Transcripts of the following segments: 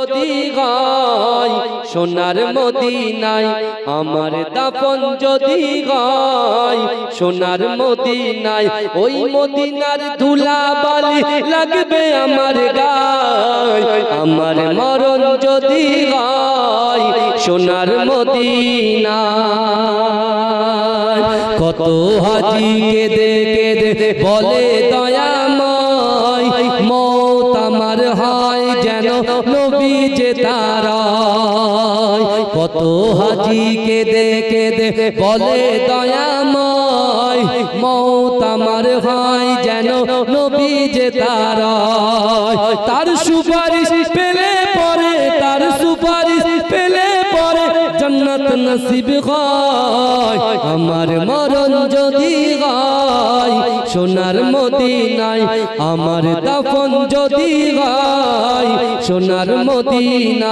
যদি গায় সোনার মদিনায় আমার দাফন যদি গায় সোনার মদিনায় ওই মদিনার ধুলাবালি লাগবে আমার গায় আমার মরণ যদি গায় সোনার মদিনায় কত হাজি কেঁদে কেঁদে বলে দয়াময় মওত আমার হয় যেন নবী যে তারায় কত হাজি কেঁদে কেঁদে বলে দয়াময় মওত আমার হয় যেন নবী যে তারায় তার সুপারিশ পেলে পরে তার সুপারিশ পেলে পরে জান্নাত নসিব হয় আমার মরণ যদি হয় সোনার মদিনায় আমার দাফন যদি হয় সোনার মদিনায়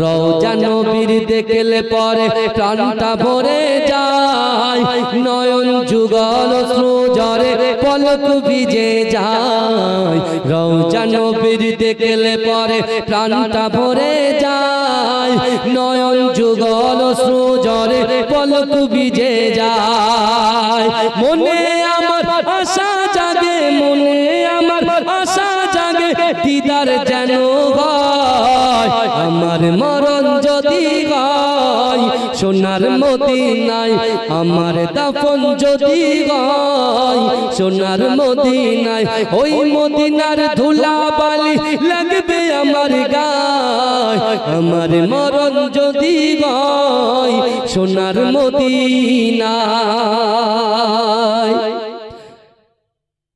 রওজা নবীর দেখলে পরে প্রাণটা ভরে যায় নয়ন যুগল অশ্রুজরে পলক ভিজে যায় রওজা নবীর দেখলে পরে প্রাণটা ভরে যায় নয়ন যুগল অশ্রুজরে পলক ভিজে যায় মনে আমার আশা জাগে মনে আমার আশা জাগে দিদার যেন হয় আমার মরণ যদি হয় সোনার মদিনায় আমার দাফন যদি হয় সোনার মদিনায় ওই মদিনার ধুলাবালি লাগবে আমার গায় আমার মরণ যদি হয় সোনার মদিনায়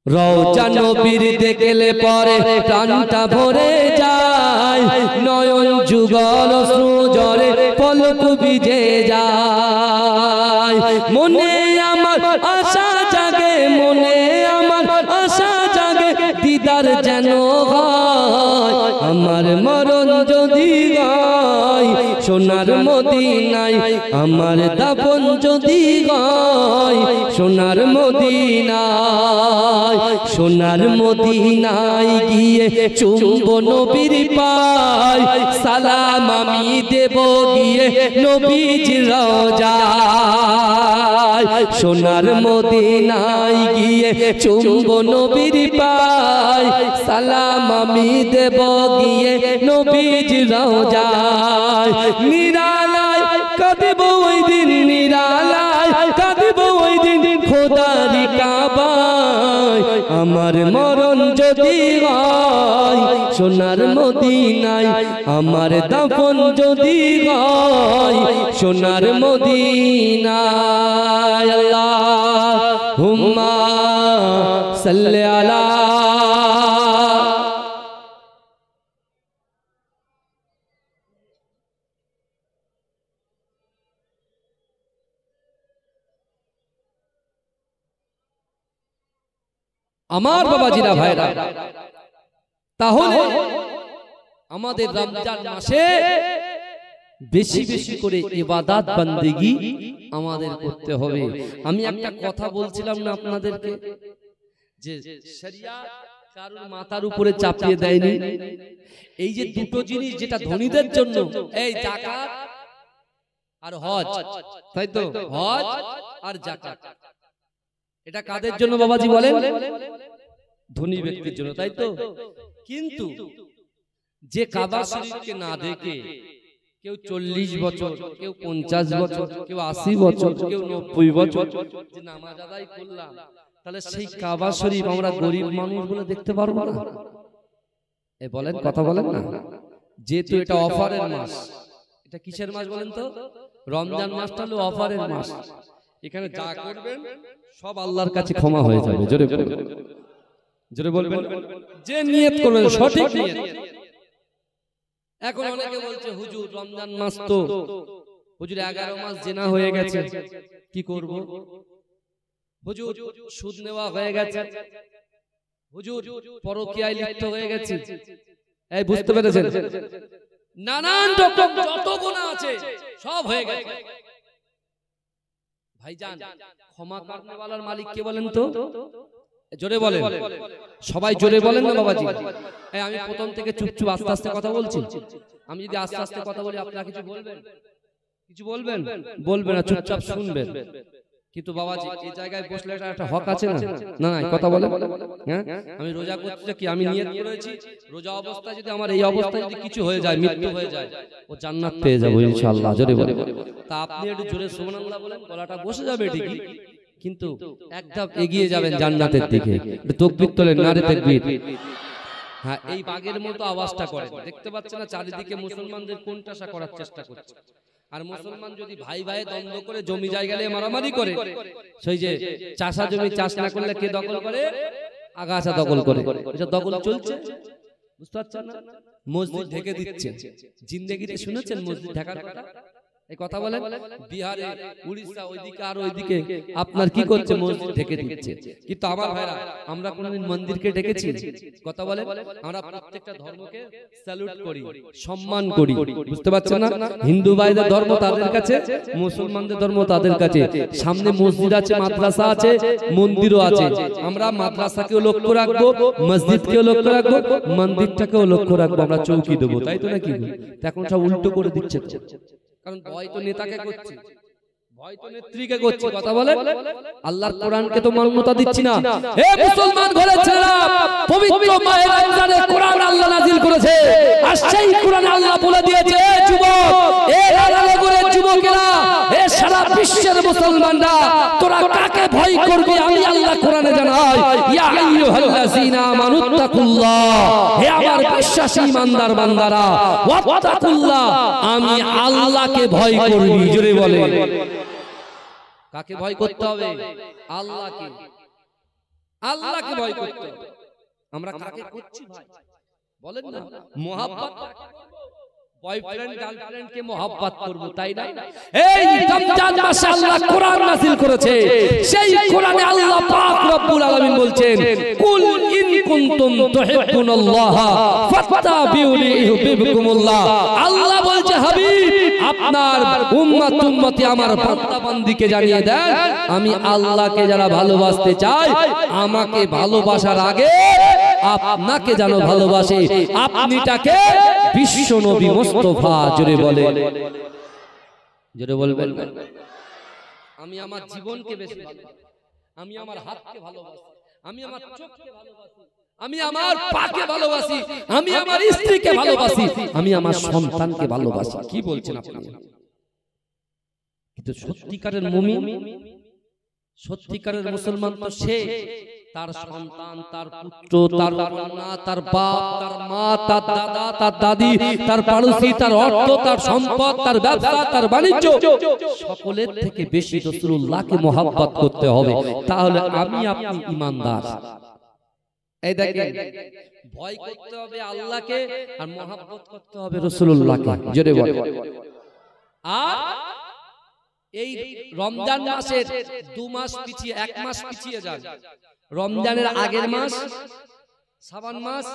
রওজা নবীর দেখলে পরে প্রাণটা ভরে যায় নয়ন যুগল অশ্রুজরে পলক ভিজে যায় মনে আমার আশা জাগে মনে আমার আশা জাগে দিদার যেন হয় আমার মরণ যদি হয় সোনার মদিনায় আমার দাফন যদি হয় সোনার মদিনায় সোনার মদিনায় গিয়ে চুম্ব নবীর পায় সালাম আমি দেব গিয়ে নবীজির রওজায় সোনার মদিনায় গিয়ে চুম্ব নবীর পায় সালাম আমি দেব গিয়ে নবীজির রওজায় নিরালায় কাঁদব ওই দিন নিরালায় কাঁদব ওই দিন খোদার কাবায় আমার মরণ যদি হয় সোনার মদিনায় আমার দাফন যদি হয় সোনার মদিনায় আল্লাহুম্মা সাল্লি আলা আমার বাবাজিরা ভাইরা তাহলে আমাদের রমজান মাসে বেশি বেশি করে ইবাদত বন্দেগী আমাদের করতে হবে আমি একটা কথা বলছিলাম না আপনাদেরকে যে শরিয়াত কারুর মাথার উপরে চাপিয়ে দেয়নি এই যে দুটো জিনিস যেটা ধনীদের জন্য এই যাকাত আর হজ তাই তো হজ আর যাকাত এটা কাদের জন্য বাবাজি বলেন ধনী ব্যক্তির জন্য তাই তো কিন্তু যে কাবা শরীফকে না দেখে কেউ 40 বছর কেউ 50 বছর কেউ 80 বছর কেউ 90 বছর যে নামাজ আদায় করলাম তাহলে সেই কাবা শরীফ আমরা গরিব মানুষগুলো দেখতে পারবো না এই বলেন কথা বলেন না যেহেতু এটা অফারের মাস এটা কিসের মাস বলেন তো রমজান মাসটা হলো অফারের মাস এখানে যা করবেন সব আল্লাহর কাছে ক্ষমা হয়ে যাবে জোরে বলবেন জোরে বলবেন যে নিয়ত করবেন সঠিক নিয়ত এখন অনেকে বলছে হুজুর রমজান মাস তো হুজুর 11 মাস জিনা হয়ে গেছে কি করব হুজুর সুদ নেওয়া হয়ে গেছে হুজুর পরকীয়ায় লিপ্ত হয়ে গেছে এই বুঝতে পেরেছেন নানান রকম যত গুনাহ আছে সব হয়ে গেছে ভাইজান ক্ষমা করনে ওয়ালার মালিক কে বলেন তো জোরে বলেন, সবাই জোরে বলেন না বাবাজি। আমি প্রথম থেকে চুপচুপ আস্তে আস্তে কথা বলছি। আমি যদি আস্তে আস্তে কথা বলি আপনারা কিছু বলবেন? কিছু বলবেন? বলবেন না, চুপচাপ শুনবেন। কিন্তু বাবাজি এই জায়গায় বসলে একটা হক আছে না? না না, কথা বলে। হ্যাঁ, আমি রোজা করতে কি আমি নিয়ত করেছি রোজা অবস্থায় যদি আমার এই অবস্থায় যদি কিছু হয়ে যায়, মৃত্যু হয়ে যায়, ও জান্নাত পেয়ে যাবো ইনশাআল্লাহ। জোরে বলে। তা আপনি একটু জোরে সুবহানাল্লাহ বলেন, গলাটা বসে যাবে ঠিকই, কিন্তু এক ধাপ এগিয়ে যাবেন জান্নাতের দিকে। তাকবীর তোলেন, নারে তাকবীর। হ্যাঁ, এই বাগের মতো আওয়াজটা করে। দেখতে পাচ্ছেন না চারিদিকে মুসলমানদের কোণঠাসা করার চেষ্টা করছে। আর মুসলমান যদি ভাই ভাই দ্বন্দ্ব করে জমি জায়গা নিয়ে মারামারি করে, সেই যে চাষা জমি চাষ না করলে কে দখল করে? আগাছা দখল করে। এটা দখল চলছে, বুঝতে পারছেন না? মসজিদ ঢেকে দিচ্ছে। জিন্দেগিতে শুনেছেন মসজিদ ঢাকার কথা? এই কথা বলেন। বিহারে, উড়িষ্যা, ওইদিকে আর ওইদিকে আপনার কি করছে? মসজিদ ঢেকে দিচ্ছে। কিন্তু আমার ভাইরা, আমরা কোনদিন মন্দিরকে ডেকেছি? কথা বলেন। আমরা প্রত্যেকটা ধর্মকে স্যালুট করি, সম্মান করি, বুঝতে পারছেন না? হিন্দু ভাইদের ধর্ম তাদের কাছে, মুসলমানদের ধর্ম তাদের কাছে। সামনে মসজিদ আছে, মাদ্রাসা আছে, মন্দিরও আছে। আমরা মাদ্রাসাকেও লক্ষ্য রাখবো, মসজিদকেও লক্ষ্য রাখবো, মন্দিরটাকেও লক্ষ্য রাখবো। আমরা চৌকি দেবো, তাই তো নাকি? এখন সব উল্টো করে দিচ্ছে। কারণ ভয় তো নেতাকে করছে, ভয় তো নেত্রীকে করছে। কথা বলে। আল্লাহর কোরআনকে তো মান্যতা দিচ্ছি না। হে মুসলমান ঘরের ছেলেরা, পবিত্র মাহে রমজানে কোরআন আল্লাহ নাযিল করেছে। আর সেই কোরআনে আল্লাহ বলে দিয়েছে, যুবক, এ রানানগরের যুবকেরা, এ সারা বিশ্বের মুসলমানরা, তোরা কাকে ভয় করবি? আমি আল্লাহ কোরআনে জানাই, ইয়া আইয়ুহাল্লাযীনা আমানুত্তাকুল্লাহ, হে আমার বিশ্বাসী ইমানদার বান্দারা, ওয়াত্তাকুল্লাহ, আমি আল্লাহকে ভয় করবি। জোরে বলে। কাকে ভয় করতে হবে? আল্লাহকে। আল্লাহকে ভয় করতে হবে। আমরা কাকে করছি ভাই বলেন না? মোহাব্বত, বয়ফ্রেন্ড গার্লফ্রেন্ড কে মোহাব্বত করব, তাই না? এই রমজান মাসে আল্লাহ কোরআন নাযিল করেছে। সেই কোরআনে আল্লাহ পাক রব্বুল আলামিন বলছেন, কুল ইন কুনতুম তুহিব্বুনাল্লাহ ফাত্তাবিউনি ইউহিব্বুকুমুল্লাহ। আল্লাহ বলছে, হাবিব, আপনার উম্মত উম্মতি আমার বান্দা বান্দীকে জানিয়ে দেন, আমি আল্লাহকে যারা ভালোবাসতে চায়, আমাকে ভালোবাসার আগে আপনাকে যেন ভালোবাসে। আপনি তাকে বিশ্ব নবী মুস্তাফা। জোরে বলে, জোরে বলবেন। আমি আমার জীবনকে বেশি ভালোবাসি, আমি আমার হাতকে ভালোবাসি, আমি আমার চোখকে ভালোবাসি, আমি আমার পাকে ভালোবাসি, আমি আমার স্ত্রীকে ভালোবাসি, আমি আমার সন্তানকে ভালোবাসি। কি বলছেন আপনি? কিন্তু সত্যিকারের মুমিন, সত্যিকারের মুসলমান তো সে, তার সন্তান, তার পুত্র, তার কন্যা, তার বাপ, তার মা, তার দাদা, তার দাদি, তার পাড়োশি, তার অর্থ, তার সম্পদ, তার ব্যবসা, তার বাণিজ্য, সকলের থেকে বেশি রাসূলুল্লাহকে মহব্বত করতে হবে। তাহলে আমি আপনি ঈমানদার। এই দেখেন, ভয় করতে হবে আল্লাহকে আর মহব্বত করতে হবে রাসূলুল্লাহকে। জোরে বলে। আর এই রমজান মাসের 2 মাস পিছিয়ে, 1 মাস পিছিয়ে যায়। রমজানের আগের মাস শাবান মাস,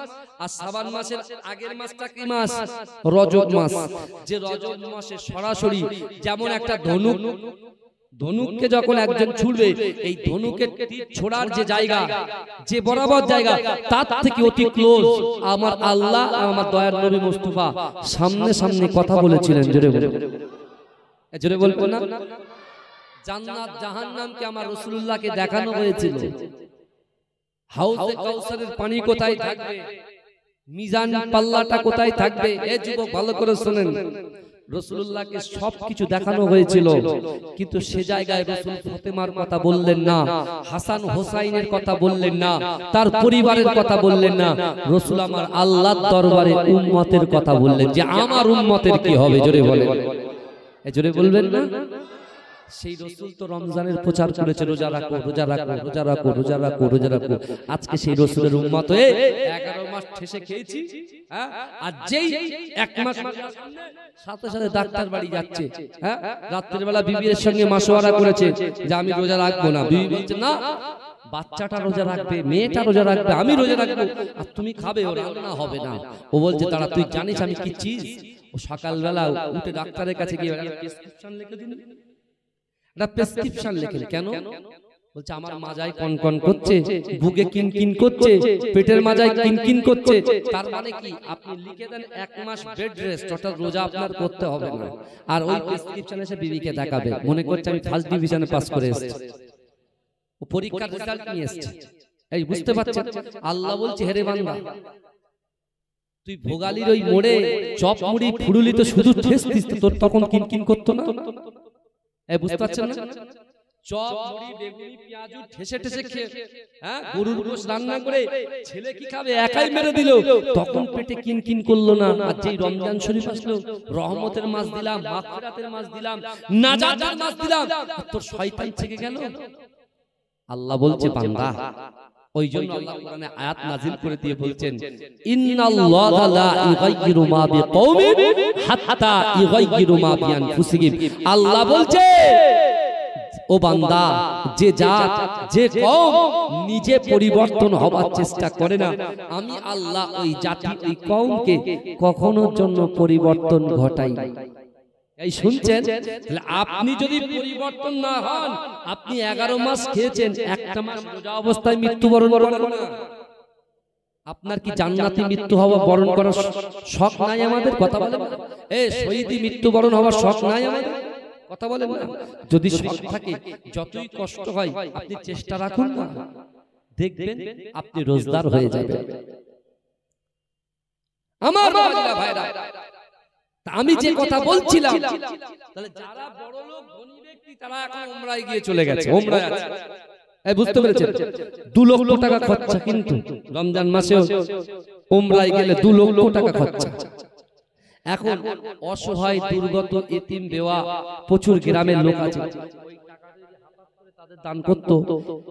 আর শাবান মাসের আগের মাসটা কি মাস? রজব মাস। যে রজব মাসে সরাসরি যেমন একটা ধনুক, ধনুককে যখন একজন ছুড়বে, এই ধনুকের ছোড়ার যে জায়গা, যে বরাবর জায়গা, তার থেকে অতি ক্লোজ আমার আল্লাহ আর আমার দয়ার নবী মুস্তাফা সামনে সামনে কথা বলেছিলেন। জোরে বলে, জোরে বলবো না? জান্নাত জাহান্নামকে আমার রাসূলুল্লাহকে দেখানো হয়েছিল। হাউজে কাউসারের পানি কোথায় থাকবে, মিজান পাল্লাটা কোথায় থাকবে, এই যুবক ভালো করে শুনেন। রাসূলুল্লাহকে সবকিছু দেখানো হয়েছিল, কিন্তু সে জায়গায় রাসূল ফাতেমার কথা বললেন না, হাসান হোসাইনের কথা বললেন না, তার পরিবারের কথা বললেন না। রাসূল আমার আল্লাহর দরবারে উম্মতের কথা বললেন, যে আমার উম্মতের কি হবে। জোরে বলেন, জোরে বলবেন না? সেই রাসূল তো রমজানের প্রচার করেছে, রোজা রাখো, রোজা রাখো, রোজা রাখো, রোজা রাখো, রোজা রাখো। আজকে সেই রাসূলের উম্মত হয়ে 11 মাস ঠেসে খেয়েছি। হ্যাঁ, আর যেই 1 মাস সাথে সাথে ডাক্তার বাড়ি যাচ্ছে। হ্যাঁ, রাতের বেলা বিবির সঙ্গে মাশওয়ারা করেছে যে আমি রোজা রাখবো না। বিবি বলছে, না, বাচ্চাটা রোজা রাখবে, মেয়েটা রোজা রাখবে, আমি রোজা রাখবো, আর তুমি খাবে, ও রান্না হবে না। ও বলছে, তারা তুই জানিস আমি কি চিজ? ও সকালবেলা উঠে ডাক্তারের কাছে গিয়ে প্রেসক্রিপশন লিখে দিন, একটা প্রেসক্রিপশন লিখেন। কেন? বলছে আমার মাজায় কনকন করছে, বুকে কিনকিন করছে, পেটের মাজায় কিনকিন করছে। তার মানে কি আপনি লিখে দেন 1 মাস বেড রেস্ট, অর্থাৎ রোজা আপনার করতে হবে না। আর ওই প্রেসক্রিপশনে সে বিবিকে দেখাবে, মনে করছে আমি ফার্স্ট ডিভিশনে পাস করে এসেছি, ও পরীক্ষার রেজাল্ট নিয়ে এসেছে। এই বুঝতে পারছেন? আল্লাহ বলছে হেরে বান্দা, তুই ভোগালির ওই মোড়ে চপ মুড়ি ফুড়ুলি তো শুধু ঠেস দিস, তোর তখন কিনকিন করতো না? এই বুঝতে পারছেন না? চপ মুড়ি বেগুনি পেঁয়াজু ঠেসে ঠেসে খেয়ে, হ্যাঁ, গরুর গোশত রান্না করে ছেলে কি খাবে একাই মেরে দিল, তখন পেটে কিনকিন করলো না। আর যেই রমজান শরীফ আসলো, রহমতের মাস দিলাম, মাগফিরাতের মাস দিলাম, নাজাতের মাস দিলাম, তোর শয়তান থেকে গেল। আল্লাহ বলছে বান্দা, ওই জন্য আল্লাহ কোরআনে আয়াত নাযিল করে দিয়ে বলছেন, ইন্নাল্লাহা লা ইউগাইয়িরু মা বিকওমিন হাত্তা ইউগাইয়িরু মা বিআনফুসিহিম। আল্লাহ বলছে ও বান্দা, যে জাত যে কওম নিজে পরিবর্তন হবার চেষ্টা করে না, আমি আল্লাহ ওই জাতি ওই কওমকে কখনোর জন্য পরিবর্তন ঘটাই। এই শুনছেন? তাহলে আপনি যদি পরিবর্তন না হন, আপনি 11 মাস খেয়েছেন, একটা মাস রোজা অবস্থায় মৃত্যুবরণ করবেন না। আপনার কি জান্নাতি মৃত্যু হওয়া বরণ করার শখ নাই আমাদের? কথা বলেন না। এই শহীদি মৃত্যুবরণ হওয়ার শখ নাই আমাদের? কথা বলেন না। যদি শখ থাকে, যতই কষ্ট হয় আপনি চেষ্টা রাখুন না, দেখবেন আপনি রোজদার হয়ে যাবেন। আমার ভাইরা, আমি যে কথা বলছিলাম, তাহলে যারা বড় লোক ধনী ব্যক্তি তারা এখন উমরায় গিয়ে চলে গেছে, উমরায় আছে। এই বুঝতে পেরেছেন? 2 লক্ষ টাকা খরচা, কিন্তু রমজান মাসে উমরায় গেলে 2 লক্ষ টাকা খরচা। এখন অসহায় দুর্গত এতিম বেওয়া প্রচুর গ্রামের লোক আছে, ওই টাকা যদি হাফাত করে তাদের দান করত,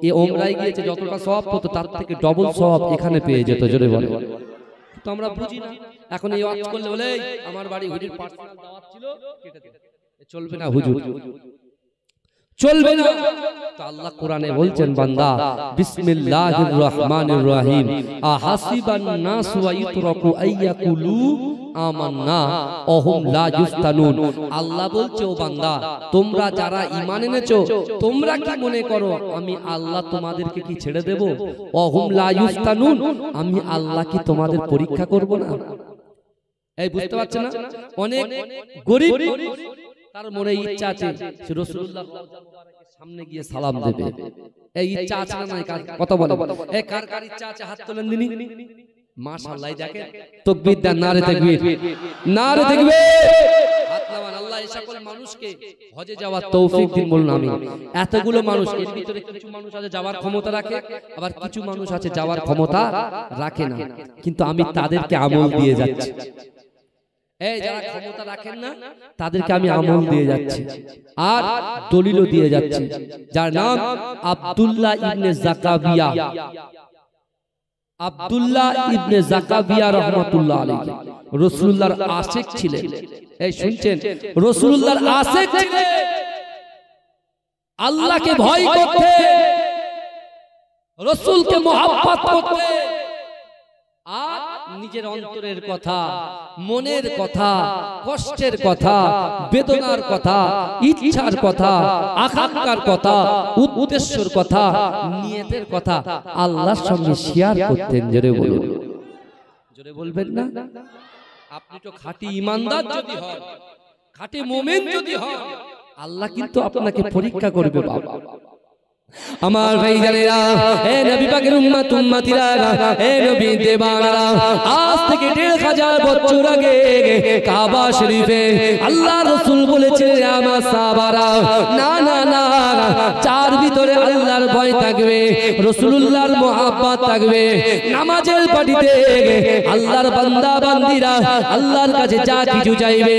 এই উমরায় গিয়েছে যতটা সওয়াব হতো তার থেকে ডবল সওয়াব এখানে পেয়ে যেত। জোরে বলে। তো আমরা বুঝি না, এখন এই ওয়াজ করলে বলে আমার বাড়ি হুজুর পার্সোনাল দাওয়াত ছিল, কেটে দে। চলবে না হুজুর, চলবে না। তো আল্লাহ কোরআনে বলছেন বান্দা, বিসমিল্লাহির রহমানির রহিম, আহাসিবান নাসু ওয়া ইতরাকু আইয়াকুলু আমান্না ওহুম লা ইফতানুন। আল্লাহ বলছে ও বান্দা, তোমরা যারা ঈমান এনেছো, তোমরা কি মনে করো আমি আল্লাহ তোমাদেরকে কি ছেড়ে দেব? ওহুম লা ইফতানুন, আমি আল্লাহ কি তোমাদের পরীক্ষা করব না? এই বুঝতে পারছেন না? অনেক গরীব তার মনে ইচ্ছা আছে সে রাসূলুল্লাহ সামনে গিয়ে সালাম দেবে, এই ইচ্ছা আছে না নাই? কথা বলে, এই কার কার ইচ্ছা আছে হাত তোলেন দিনি। মাশাআল্লাহ, দেখেন তাকবীর দেন, নারে তাকবীর, নারে তাকবীর, হাত নামান। আল্লাহ এই সকল মানুষকে হজে যাওয়ার তৌফিক দিন, বলুন আমিন। এতগুলো মানুষ, এর ভিতরে কিছু মানুষ আছে যাওয়ার ক্ষমতা রাখে, আবার কিছু মানুষ আছে যাওয়ার ক্ষমতা রাখে না, কিন্তু আমি তাদেরকে আমল দিয়ে যাচ্ছি। এই যারা ক্ষমতা রাখেন না তাদেরকে আমি আমল দিয়ে যাচ্ছি আর দলিলও দিয়ে যাচ্ছি, যার নাম আব্দুল্লাহ ইবনে জাকাবিয়া। আব্দুল্লাহ ইবনে জাকাবিয়া রাহমাতুল্লাহ আলাইহি রাসূলুল্লাহর আশিক ছিলেন। এই শুনছেন? রাসূলুল্লাহর আশিক ছিলেন, আল্লাহকে ভয় করতে, রাসূলকে মহব্বত করতে, আর নিজের অন্তরের কথা, মনের কথা, কষ্টের কথা, বেদনার কথা, ইচ্ছার কথা, আকাঙ্ক্ষার কথা, উদ্দেশ্যের কথা, নিয়তের কথা আল্লাহর সঙ্গে শেয়ার করতেন। জোরে বলুন, জোরে বলবেন না? আপনি তো খাঁটি ঈমানদার যদি হন, খাঁটি মুমিন যদি হন, আল্লাহ কিন্তু আপনাকে পরীক্ষা করবে বাবা। আমার ভাইজানেরা, হে নবী পাকের উম্মত উম্মতিরা, হে নবী দেবানারা, আজ থেকে 1500 বছর আগে কাবা শরীফে আল্লাহ রাসূল বলেছিলেন আমার সাহাবারা, না না না, যার ভিতরে আল্লাহর ভয় থাকবে, রাসূলুল্লাহর মহব্বত থাকবে, নামাজের পাটিতে আল্লাহর বান্দা বান্দীরা আল্লাহর কাছে যা কিছু চাইবে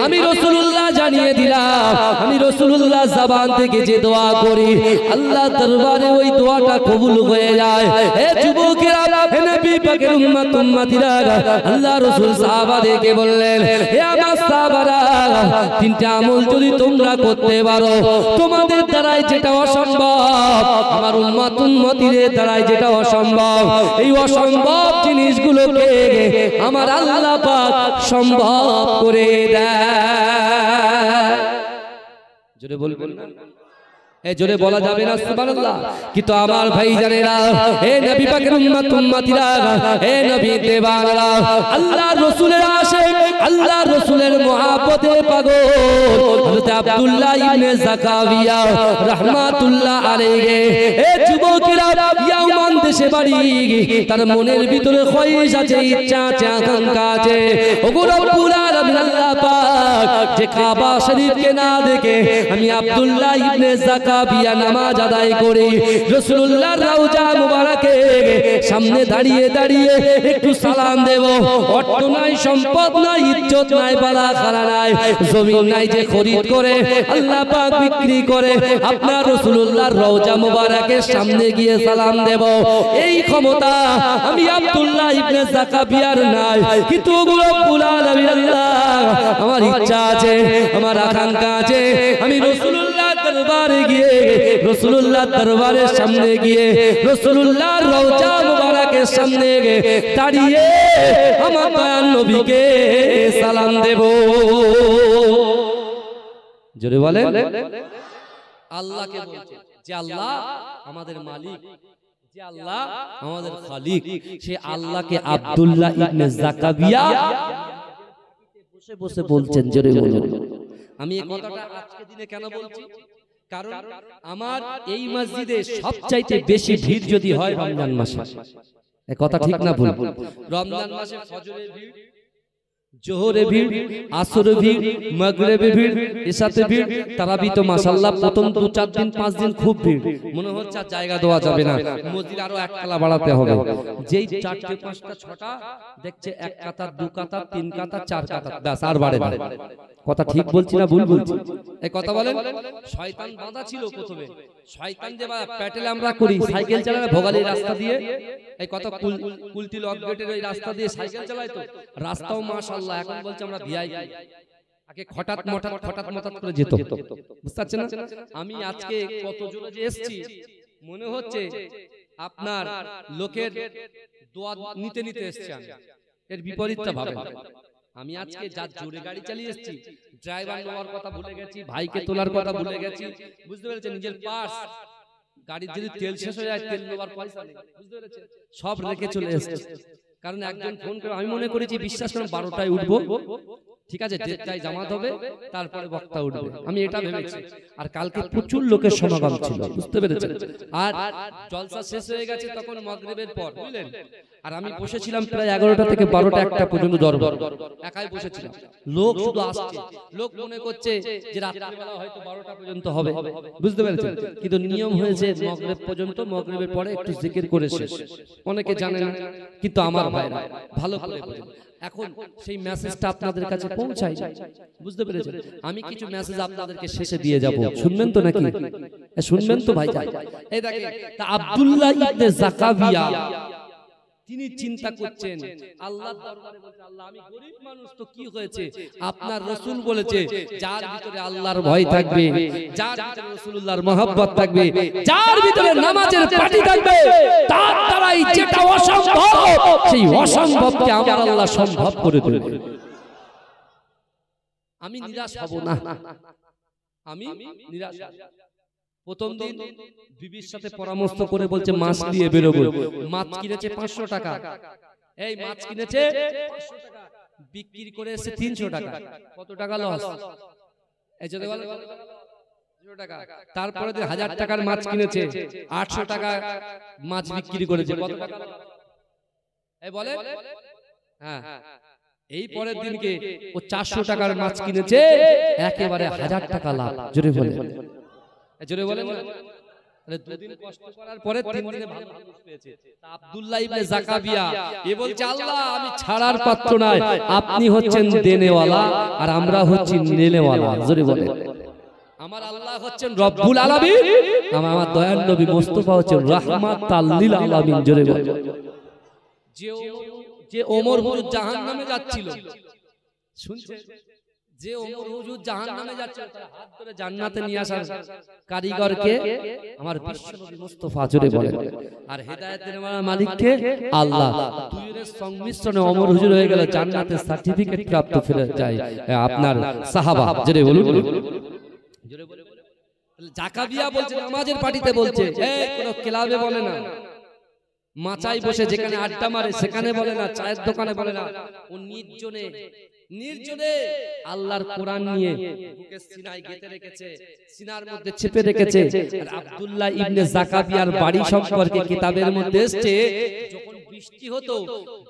আমি রাসূলুল্লাহ জানিয়ে দিলাম, আমি রাসূলুল্লাহ জবান থেকে যে দোয়া করি আল্লাহ দরবারে ওই দোয়াটা কবুল হয়ে যায়। হে যুবকেরা, হে নবী পাকের উম্মত উম্মতিরা, আল্লাহ রাসূল সাহাবাদেরকে বললেন, হে আমার সাহাবারা, 3টা আমল যদি তোমরা করতে পারো, তোমাদের দ্বারাই যেটা অসম্ভব, আমার উম্মত উম্মতিদের দ্বারাই যেটা অসম্ভব, এই অসম্ভব জিনিসগুলোকে আমার আল্লাহ পাক সম্ভব করে দেয়। জোরে বলবেন না? এ জোরে বলা যাবে না সুবহানাল্লাহ। কিন্তু আমার ভাই জানেরা, হে নবী পাকের উম্মত উম্মতিরা, হে নবী দেওয়ানরা, আল্লাহর রাসূলের আশিক, আল্লাহর রাসূলের মুহাব্বতে পাগল হযরত আব্দুল্লাহ ইবনে যাকাবিয়া রাহমাতুল্লাহ আলাইহি। এ যুবকেরা, ইয়ামান দেশে বাড়ি, তার মনের ভিতরে খয়েশ আছে, ইচ্ছা আছে, আকাঙ্ক্ষা আছে। ওগো রব্বুল আলামিন আল্লাহ পাক যে কাবা শরীফকে না দেখে আমি আব্দুল্লাহ ইবনে যাকাবিয়া নামাজ আদায় করি, রাসূলুল্লাহর রওজা মুবারকে সামনে দাঁড়িয়ে দাঁড়িয়ে একটু সালাম দেব। অর্থ নাই, সম্পদ নাই, ইজ্জত নাই, বালা খারা নাই, জমিন নাই যে খরিদ করে আল্লাহ পাক বিক্রি করে আপনার রাসূলুল্লাহর রওজা মুবারকের সামনে গিয়ে সালাম দেব, এই ক্ষমতা আমি আব্দুল্লাহ ইবনে যাকাবিয়ার নাই। কিন্তু রব্বুল আলামিন আল্লাহ, আমার ইচ্ছা আছে, আমার আকাঙ্ক্ষা আছে, আমি রাসূলুল্লাহর দরবারে গিয়ে, রাসূলুল্লাহর দরবারের সামনে গিয়ে, রাসূলুল্লাহর রওজা মুবারকের সামনে গিয়ে দাঁড়িয়ে আমার দয়ার নবীকে সালাম দেব। জোরে বলেন। আল্লাহকে বলছে যে আল্লাহ আমাদের মালিক, যে আল্লাহ আমাদের খালিক, সে আল্লাহকে আব্দুল্লাহ ইবনে যাকাবিয়া বসে বসে বলছেন। জোরে বলুন। আমি এই কথাটা আজকে দিনে কেন বলছি? কারণ আমার এই মসজিদে সবচাইতে বেশি ভিড় যদি হয় রমজান মাসে, এই কথা ঠিক না ভুল? রমজান মাসে ফজরের ভিড়, জোহরে ভিড়, আসরে ভিড়, মাগরিবে ভিড়, ইশাতে ভিড়, তারাবি তো মাশাআল্লাহ প্রথম 2-4 দিন 5 দিন খুব ভিড়, মনে হচ্ছে জায়গা দেওয়া যাবে না, মসজিদ আরো এক কালা বাড়াতে হবে। যেই 4টে 5টা 6টা দেখছে, 1 কাতার 2 কাতার 3 কাতার 4 কাতার, ব্যাস আর বাড়ে না। কথা ঠিক বলছি না ভুল বলছি? এই কথা বলেন। শয়তান বাঁধা ছিল প্রথমে, শয়তান যে প্যাটেলে আমরা করি সাইকেল চালায় ভোগালী রাস্তা দিয়ে, এই কথা কুলতি লক গেটের ওই রাস্তা দিয়ে সাইকেল চালায়, তো রাস্তাও মাশাআল্লাহ এখন বলছে আমরা ভিআইপি। আগে হঠাৎ মঠাৎ করে যেত, বুঝতে পারছেন না? আমি আজকে কত জোরে যে এসেছি, মনে হচ্ছে আপনার লোকের দোয়া নিতে নিতে এসেছি আমি, এর বিপরীতটা ভাবেন। আমি আজকে যা জোরে গাড়ি চালিয়ে এসেছি, ড্রাইভার নেওয়ার কথা ভুলে গেছি, ভাইকে তোলার কথা ভুলে গেছি, বুঝতে পেরেছেন? নিজের পার্স, গাড়ির যদি তেল শেষ হয়ে যায় তেল নেওয়ার পয়সা নেই, বুঝতে পেরেছেন? সব রেখে চলে এসেছি। কারণ একজন ফোন করে, আমি মনে করেছি বিশ্বাস করেন 12টায় উঠবো, ঠিক আছে, 1:30টায় জামাত হবে, তারপরে বক্তা উঠবে, আমি এটা ভেবেছি। আর কালকে প্রচুর লোকের সমাগম ছিল, বুঝতে পেরেছেন? আর জলসা শেষ হয়ে গেছে তখন মাগরিবের পর, বুঝলেন? আর আমি বসেছিলাম প্রায় 11টা থেকে 12টা 1টা পর্যন্ত দরবার, একাই বসেছিলাম। লোক শুধু আসছে, লোক মনে করছে যে রাত্রিবেলা হয়তো 12টা পর্যন্ত হবে, বুঝতে পেরেছেন? কিন্তু নিয়ম হয়েছে মাগরিব পর্যন্ত, মাগরিবের পরে একটু জিকির করে শেষ। অনেকে জানেন না, কিন্তু আমার ভাইরা ভালো করে বোঝেন। এখন সেই মেসেজটা আপনাদের কাছে পৌঁছায়, বুঝতে পেরেছেন? আমি কিছু মেসেজ আপনাদেরকে শেষে দিয়ে যাব, শুনবেন তো নাকি? শুনবেন তো ভাই? এই দেখেন, তা আব্দুল্লাহ ইবনে যাকাবিয়া তিনি চিন্তা করছেন, আল্লাহর দরবারে বলতে, আল্লাহ আমি গরীব মানুষ, তো কি হয়েছে? আপনার রাসূল বলেছে যার ভিতরে আল্লাহর ভয় থাকবে, যার ভিতরে রাসূলুল্লাহর মহব্বত থাকবে, যার ভিতরে নামাজের পাটি থাকবে, তার দ্বারাই যেটা অসম্ভব সেই অসম্ভবকে আমার আল্লাহ সম্ভব করে দেবে। আমি নিরাশ হব না, আমি নিরাশ। প্রথম দিন বিবির সাথে পরামর্শ করে বলছে মাছ নিয়ে বেরোবো। মাছ কিনেছে 500 টাকা, এই মাছ কিনেছে 500 টাকা, বিক্রি করে এসে 300 টাকা। কত টাকা লস? এই যে বলে 300 টাকা। তারপরে 1000 টাকার মাছ কিনেছে, 800 টাকা মাছ বিক্রি করেছে, কত টাকা? এই বলে, হ্যাঁ। এই পরের দিনকে ও 400 টাকার মাছ কিনেছে, একেবারে 1000 টাকা লাভ। জোরে বলে, জোরে বলেন। তাহলে 2 দিন কষ্ট করার পরে 3 দিনে ভালো মানুষ পেয়েছে। আব্দুল্লাহ ইবনে যাকাবিয়া এ বলছে, আল্লাহ আমি ছাড়ার পাত্র নয়, আপনি হচ্ছেন দেনেওয়ালা আর আমরা হচ্ছি নেনেওয়ালা। জোরে বলেন। আমার আল্লাহ হচ্ছেন রব্বুল আলামিন, আমার দয়ার নবী মুস্তাফা হচ্ছেন রাহমাতাল লিল আলামিন। জোরে বলেন। যে ওমর হুজুর জাহান্নামে যাচ্ছিল, শুনছেন? যে ওমর হুজুর জাহান্নামে যাচ্ছে, তার হাত ধরে জান্নাতে নিয়ে আসার কারিগরকে আমার বিশ্বনবী মুস্তাফা। জোরে বলেন। আর হেদায়েতের মালিককে আল্লাহ। দুইয়ের সংমিশ্রণে ওমর হুজুর হয়ে গেল জান্নাতের সার্টিফিকেট প্রাপ্ত ফিরে যায় আপনার সাহাবা। জোরে বলুন, জোরে বলুন। জাকাবিয়া বলছে নামাজের পার্টিতে বলছে, কোনো ক্লাবে বলে না, মাচাই বসে যেখানে আড্ডা মারে সেখানে বলে না, চায়ের দোকানে বলে না, ও নির্জনে আল্লাহর কোরআন নিয়ে বুকের সিনায় গেঁথে রেখেছে, সিনার মধ্যে চেপে রেখেছে। আর আব্দুল্লাহ ইবনে জাকাবিয়ার বাড়ি সম্পর্কে কিতাবের মধ্যে এসেছে, যখন বৃষ্টি হতো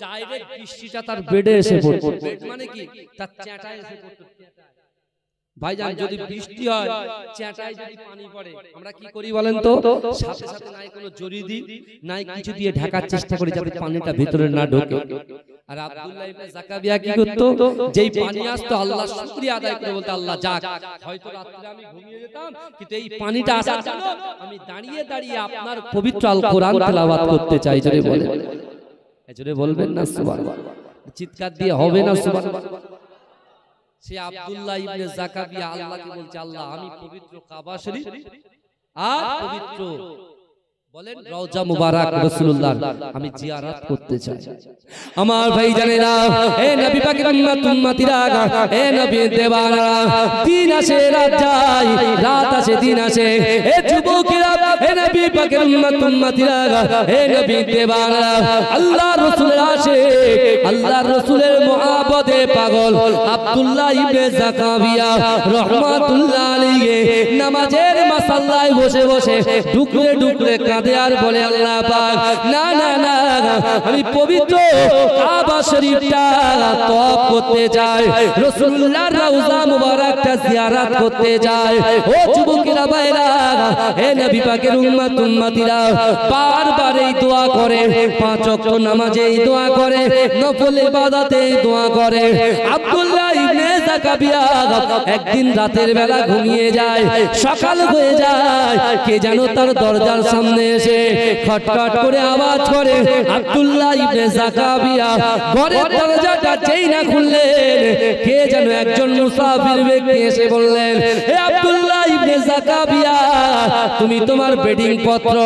ডাইরেক্ট বৃষ্টিটা তার বেডে এসে পড়তো। বেড মানে কি? তার চ্যাটায় এসে পড়তো। ভাইজান, যদি বৃষ্টি হয়, চ্যাটায় যদি পানি পড়ে, আমরা কি করি বলেন তো? সাথে সাথে নাই কোনো জড়ি দিই, নাই কিছু দিয়ে ঢাকার চেষ্টা করি যাতে পানিটা ভিতরে না ঢোকে। আর আব্দুল্লাহ ইবনে জাকাবিয়া কি করতো? যেই পানি আসতো আল্লাহর শুকরিয়া আদায় করে বলতো, আল্লাহ যাক, হয়তো রাতে আমি ঘুমিয়ে যেতাম, কিন্তু এই পানিটা আসার জন্য আমি দাঁড়িয়ে দাঁড়িয়ে আপনার পবিত্র আল কোরআন তেলাওয়াত করতে চাই। জোরে বলেন, জোরে বলবেন না সুবহানাল্লাহ? চিৎকার দিয়ে হবে না সুবহানাল্লাহ? সে আব্দুল্লাহ ইবনে জাকাবিয়া আল্লাহকে বলছে, আল্লাহ আমি পবিত্র কাবা শরীফ আর পবিত্র বলেন রওজা মুবারক রাসূলুল্লাহ আমি জিয়ারত করতে চাই। আমার ভাই জানেরা, হে নবী পাকের উম্মতিরা, হে নবী দেওয়ানা, দিন আসে রাত যায়, রাত আসে দিন আসে। হে যুবকেরা, হে নবী পাকের উম্মতিরা, হে নবী দেওয়ানা, আল্লাহর রাসূলের আশিক, আল্লাহর রাসূলের মুহাব্বতে পাগল আব্দুল্লাহ ইবনে জাকাবিয়া রাহমাতুল্লাহ আলাইহি নামাজের মাসাল্লায় বসে বসে ডুকরে ডুকরে কাঁদে আর বলে, আল্লাহ পাক, না না না, আমি পবিত্র কাবা শরীফটা তওয়াফ করতে চাই, রাসূলুল্লাহর রওজা মুবারকটা জিয়ারত করতে চাই। ও যুবকেরা, ভাইরা, হে নবী পাকের উম্মতিরা, বারবার এই দোয়া করে, পাঁচ ওয়াক্ত নামাজে এই দোয়া করে, নফল ইবাদতে এই দোয়া করে। আব্দুল্লাহ ইবনে জাকাবিয়া একদিন রাতের বেলা ঘুমিয়ে যায়, সকাল হয়ে যায়, কে যেন তার দরজার সামনে এসে খটখট করে আওয়াজ করে। আব্দুল্লাহ ইবনে জাকাবিয়া ঘরের দরজাটা যেই না খুললেন, কে যেন একজন মুসাফির ব্যক্তি এসে বললেন, হে আব্দুল্লাহ ইবনে জাকাবিয়া, তুমি তোমার বেডিং পত্র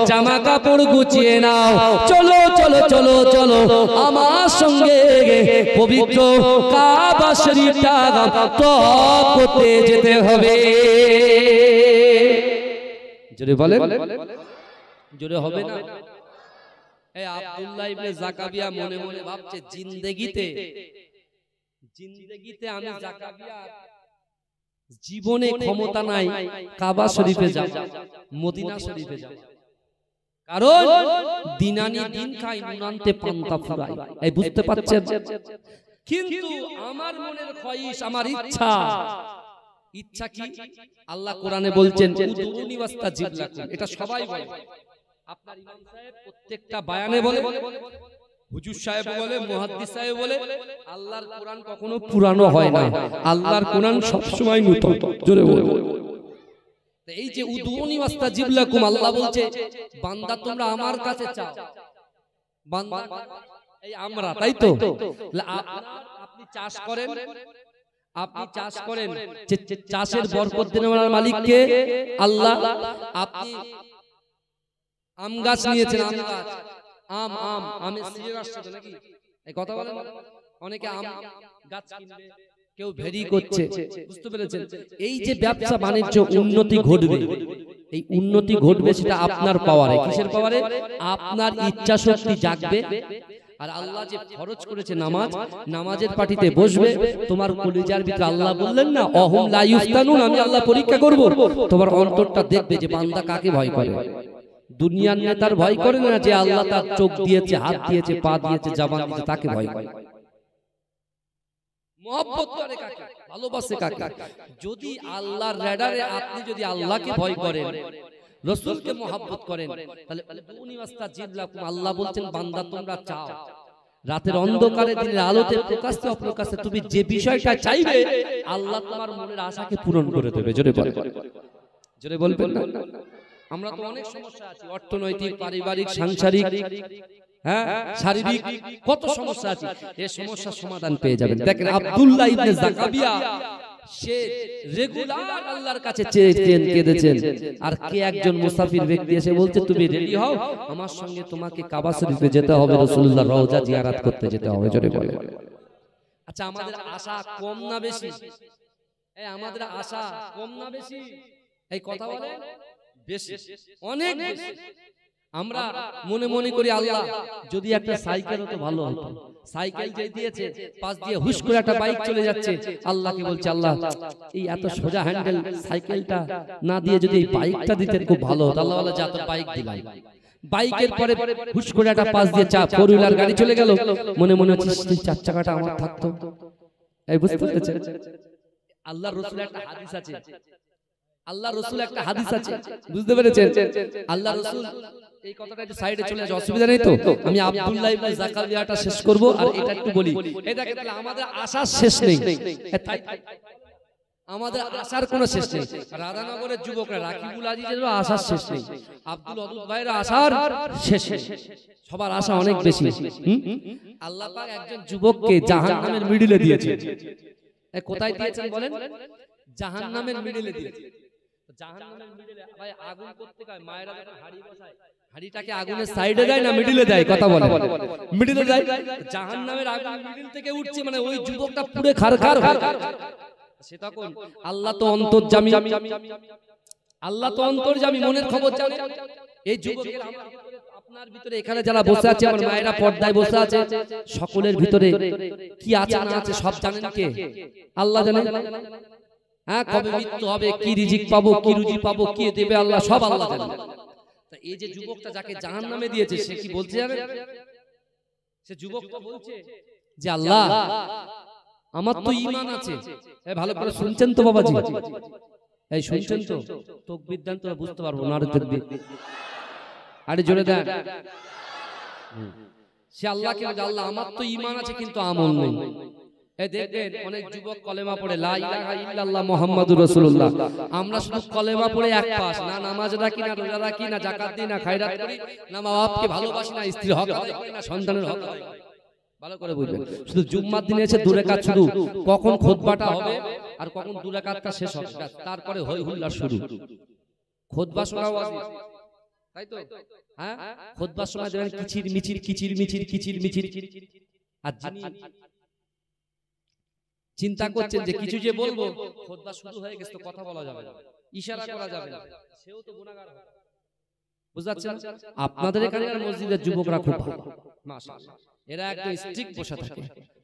জামা কাপড় গুছিয়ে নাও, চলো চলো চলো চলো আমার সঙ্গে পবিত্র কাবা শরীফটা তওয়াফ করতে যেতে হবে। জোরে বলেন, জোরে হবে না? এই আব্দুল্লাহ ইবনে জাকাবিয়া মনে মনে ভাবছে, জিন্দেগিতে আমি জাকাবিয়া জীবনে ক্ষমতা নাই কাবা শরীফে যাব, মদিনা শরীফে যাব, কারণ দিনানি দিন খাই, নুনান্তে পান্তা ফুরাই। এই বুঝতে পারছেন? কিন্তু আমার মনের খয়েশ, আমার ইচ্ছা কি? আল্লাহ কোরআনে বলছেন, উদুনি ওয়াস্তাজিব লাকুম, এটা সবাই বলে। আপনার ইমাম সাহেব প্রত্যেকটা বয়ানে বলে, হুজুর সাহেব বলে, মুহাদ্দিস সাহেব বলে, আল্লাহর কোরআন কখনো পুরানো হয় না, আল্লাহর কোরআন সব সময় নতুন। জোরে বলে, এই যে উদুনি ওয়াস্তাজিব লাকুম, আল্লাহ বলছে, বান্দা তোমরা আমার কাছে চাও, বান্দা এই আমরা, তাই তো? আপনি চাষ করেন, চাষের বরকত দেওয়ার মালিক কে? আল্লাহ। আপনি আম গাছ নিয়েছেন, আম গাছ, আমের সিজন আসছে তো নাকি? এই কথা বলেন, অনেকে আম গাছ কিনবে, কেউ ভেরি করছে, বুঝতে পেরেছেন? এই যে ব্যবসা বাণিজ্য উন্নতি ঘটবে, এই উন্নতি ঘটবে সেটা আপনার পাওয়ারে। কিসের পাওয়ারে? আপনার ইচ্ছা শক্তি জাগবে। আর আল্লাহ যে ফরজ করেছে নামাজ, নামাজের পার্টিতে বসবে, তোমার কলিজার ভিতরে আল্লাহ বললেন না, অহুম লা ইফতানুন, আমি আল্লাহ পরীক্ষা করব, তোমার অন্তরটা দেখবে যে বান্দা কাকে ভয় করে। দুনিয়ার নেতার ভয় করে না, যে আল্লাহ তার চোখ দিয়েছে, হাত দিয়েছে, পা দিয়েছে, জবান দিয়েছে, তাকে ভয় করে। মহব্বত করে কাকে? ভালোবাসে কাকে? যদি আল্লাহর রাডারে আপনি যদি আল্লাহকে ভয় করেন, রাসূলকে মহব্বত করেন, তাহলে উদুনি ওয়াস্তাজিব লাকুম, আল্লাহ বলছেন, বান্দা তোমরা চাও, রাতের অন্ধকারে দিনের আলোতে প্রকাশ্যে অপ্রকাশ্যে তুমি যে বিষয়টা চাইবে, আল্লাহ তোমার মনের আশাকে পূরণ করে দেবে। জোরে বলেন, জোরে বলবেন না? আমরা তো অনেক সমস্যা আছে, অর্থনৈতিক, পারিবারিক, সাংসারিক, শারীরিক, কত সমস্যা আছে। এই সমস্যার সমাধান পেয়ে যাবেন। দেখেন আব্দুল্লাহ ইবনে জাকাবিয়া, সে রেগুলার আল্লাহর কাছে চেয়েছেন, কেঁদেছেন, আর কে একজন মুসাফির ব্যক্তি এসে বলছে, তুমি রেডি হও, আমার সঙ্গে তোমাকে কাবা শরীফে যেতে হবে, রাসূলুল্লাহর রওজা জিয়ারত করতে যেতে হবে। জোরে বলে। আচ্ছা, আমাদের আশা কম না বেশি? আমাদের আশা কম না বেশি? এই কথা বলে বেশি, অনেক বেশি। আমরা মনে মনে করি আল্লাহ যদি একটা সাইকেল হতো ভালো হতো, সাইকেল যে দিয়েছে পাশ দিয়ে হুশ করে একটা বাইক চলে যাচ্ছে, আল্লাহকে বলছে আল্লাহ এই এত সোজা হ্যান্ডেল সাইকেলটা না দিয়ে যদি এই বাইকটা দিতেন খুব ভালো হতো। আল্লাহ বলে যা তো বাইক দিলাম। বাইকের পরে হুশ করে একটা পাশ দিয়ে ফোর হুইলার গাড়ি চলে গেল, মনে মনে হচ্ছে চার চাকাটা আমার থাকতো। এই বুঝতে পেরেছেন? আল্লাহর রাসূলের একটা হাদিস আছে, আল্লাহর রাসূল একটা হাদিস আছে, বুঝতে পেরেছেন? আল্লাহর রাসূল এই কথাটা একটু সাইডে চলে আসে, অসুবিধা নেই তো? আমি আব্দুল্লাহ ইবনে যাকারিয়াটা শেষ করব আর এটা একটু বলি। এটাকে তাহলে আমাদের আশার শেষ নেই, আমাদের আশার কোনো শেষ নেই। রাধানগরের যুবকরা রাকিবুল আজিজের আশার শেষ নেই, আব্দুল ওয়াদুদ ভাইয়ের আশার শেষ নেই, সবার আশা অনেক বেশি। আল্লাহ পাক একজন যুবককে জাহান্নামের মিডলে দিয়েছে। কোথায় দিয়েছেন বলেন? জাহান্নামের মিডলে দিয়েছে। জাহান্নামের মিডলে ভাই আগুন করতে কয় মায়েরা যখন হাড়ি বসায়, হাড়িটাকে আগুনের সাইডে দেয় না মিডলে দেয়? কথা বলে মিডলে দেয়। জাহান্নামের আগুন মিডল থেকে উঠছে, মানে ওই যুবকটা পুরো খারখার হয়ে যাচ্ছে। সেটা কোন? আল্লাহ তো অন্তর্যামী, আল্লাহ তো অন্তর্যামী, মনের খবর জানে। এই যুবকের আপনার ভিতরে এখানে যারা বসে আছে, আমার মায়েরা পর্দায় বসে আছে, সকলের ভিতরে কি আছে না আছে সব জানেন কে? আল্লাহ জানেন। হ্যাঁ, কবে মৃত্যু হবে, কি রিজিক পাবো, কি রুজি পাবো, কি দেবে আল্লাহ, সব আল্লাহ জানেন। তা এই যে যুবকটা যাকে জাহান্নামে দিয়েছে সে কি বলছে জানেন? সে যুবকটা বলছে যে আল্লাহ আমার তো ঈমান আছে। ভালো করে শুনছেন তো বাবাজি? এই শুনছেন তো? তাকবীর দেন তো বুঝতে পারবো। নারে তাকবীর, আরে জোরে দেন। সে আল্লাহকে বলে আল্লাহ আমার তো ঈমান আছে কিন্তু আমল নেই। এই দেখবেন অনেক যুবক কলেমা পড়ে লা ইলাহা ইল্লাল্লাহ মুহাম্মাদুর রাসূলুল্লাহ, আমরা শুধু কলেমা পড়ে এক পাশ, না নামাজ রাখি, না রোজা রাখি, না যাকাত দিই, না খায়রাত করি, না মা বাপকে ভালোবাসি, না স্ত্রীর হক আদায় করি, না সন্তানের হক আদায় করি। ভালো করে বুঝবেন, শুধু জুম্মার দিনে এসে দু রাকাত, শুধু কখন খুতবাটা হবে আর কখন দু রাকাতটা শেষ হবে, তারপরে হই হুল্লার শুরু। খুতবা শোনাও আছে, তাই তো? হ্যাঁ, খুতবার সময় দেখবেন কিচির মিচির কিচির মিচির কিচির মিচির। আর যিনি চিন্তা করছেন যে কিছু যে বলবো, খুতবা শুরু হয়ে গেছে তো কথা বলা যাবে না, ইশারা করা যাবে না, সেও তো গুনাহগার হবে। বুঝাচ্ছেন? আপনাদের এখানকার মসজিদের যুবকরা খুব ভালো, মাশাআল্লাহ। এরা একদম স্ট্রিক্ট বসে থাকে,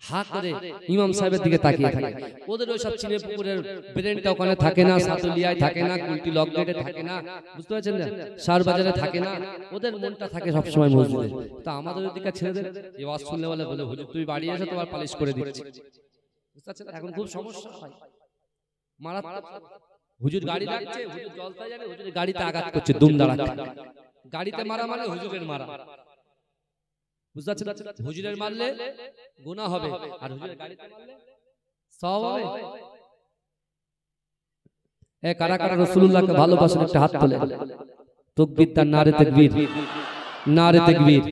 হা করে ইমাম সাহেবের দিকে তাকিয়ে থাকে। ওদের ওই সব চিনে পুকুরের ব্রেনটা ওখানে থাকে না, সাতুলিয়ায় থাকে না, কুলটি লক গেটে থাকে না, বুঝতে পারছেন না, শাহর বাজারে থাকে না, ওদের মনটা থাকে সব সময় মসজিদে। তা আমাদের ওদিকে ছেলেদের এই ওয়াজ শুনলে বলে হুজুর তুই বাড়ি এসে তোমার পালিশ করে দিচ্ছি। বুঝতে পারছেন? এখন খুব সমস্যা হয়, মারাত্মক। হুজুর গাড়ি রাখছে, হুজুর জলতা যাবে, হুজুর গাড়িতে আঘাত করছে, দুম দাঁড়াচ্ছে। গাড়িতে মারা মানে হুজুরের মারা, বুঝতে পারছেন? হুজুরের মারলে গুনাহ হবে, আর হুজুরের গাড়িতে মারলে সওয়াব হবে। এ কারা কারা রাসূলুল্লাহকে ভালোবাসেন একটা হাত তোলে। তাকবীর, তার নারে তাকবীর, নারে তাকবীর।